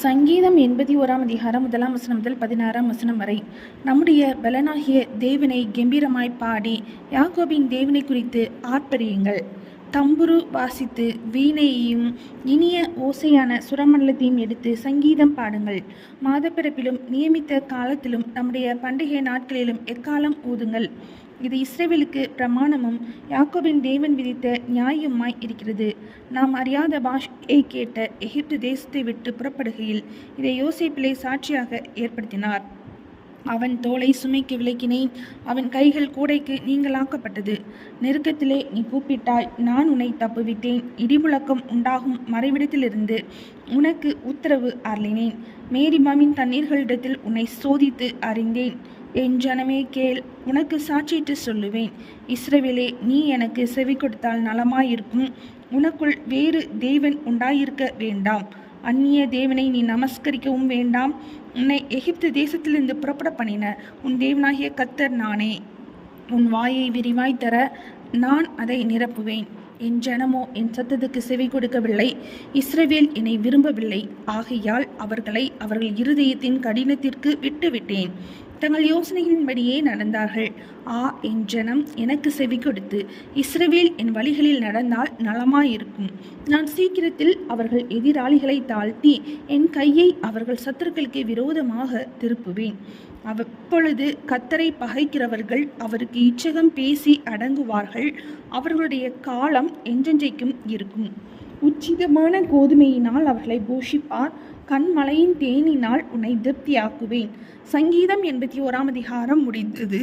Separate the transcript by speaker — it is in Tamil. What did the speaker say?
Speaker 1: சங்கீதம் 81 அதிகாரம் 1 வசனம் முதல் 16 வசனம் வரை. நம்முடைய பலனாகிய தேவனை கெம்பீரமாய் பாடி யாக்கோபின் தேவனை குறித்து ஆர்ப்பரியுங்கள். தம்புரு வாசித்து வீணையையும் இனிய ஓசையான சுரமண்டலத்தையும் எடுத்து சங்கீதம் பாடுங்கள். மாதப்பிறப்பிலும் நியமித்த காலத்திலும் நம்முடைய பண்டிகை நாட்களிலும் எக்காலம் ஊதுங்கள். இது இஸ்ரவேலுக்கு பிரமாணமும் யாக்கோபின் தேவன் விதித்த நியாயமாய் இருக்கிறது. நாம் அறியாத பாஷையை கேட்ட எகிப்து தேசத்தை விட்டு புறப்படுகையில் இதை யோசேப்பிலே சாட்சியாக ஏற்படுத்தினார். அவன் தோலை சுமைக்கு விலக்கினேன், அவன் கைகள் கூடைக்கு நீங்களாக்கப்பட்டது. நெருக்கத்திலே நீ கூப்பிட்டாய், நான் உன்னை தப்புவிட்டேன். இடிமுழக்கம் உண்டாகும் மறைவிடத்திலிருந்து உனக்கு உத்தரவு அருளினேன். மேரிபாமின் தண்ணீர்களிடத்தில் உன்னை சோதித்து அறிந்தேன். என் ஜனமே கேள், உனக்கு சாட்சியிட்டு சொல்லுவேன். இஸ்ரவேலே, நீ எனக்கு செவி கொடுத்தால் நலமாயிருக்கும். உனக்குள் வேறு தேவன் உண்டாயிருக்க வேண்டாம். அந்நிய தேவனை நீ நமஸ்கரிக்கவும் வேண்டாம். உன்னை எகிப்து தேசத்திலிருந்து புறப்பட பண்ணின உன் தேவனாகிய கர்த்தர் நானே. உன் வாயை விரிவாய் தர நான் அதை நிரப்புவேன். என் ஜனமோ என் சத்தத்துக்கு செவி கொடுக்கவில்லை. இஸ்ரவேல் என்னை விரும்பவில்லை. ஆகையால் அவர்களை அவர்கள் இருதயத்தின் கடினத்திற்கு விட்டுவிட்டேன். தங்கள் யோசனைகளின்படியே நடந்தார்கள். என் ஜனம் எனக்கு செவி கொடுத்து இஸ்ரவேல் என் வழிகளில் நடந்தால் நலமாயிருக்கும். நான் சீக்கிரத்தில் அவர்கள் எதிராளிகளை தாழ்த்தி என் கையை அவர்கள் சத்துருக்களுக்கு விரோதமாக திருப்புவேன். அப்பொழுது கர்த்தரை பகைக்கிறவர்கள் அவருக்கு இச்சகம் பேசி அடங்குவார்கள். அவர்களுடைய காலம் என்றென்றைக்கும் இருக்கும். உச்சிதமான கோதுமையினால் அவர்களை போஷிப்பார். கண்மலையின் தேனினால் உன்னை திருப்தியாக்குவேன். சங்கீதம் 81 அதிகாரம் முடிந்தது.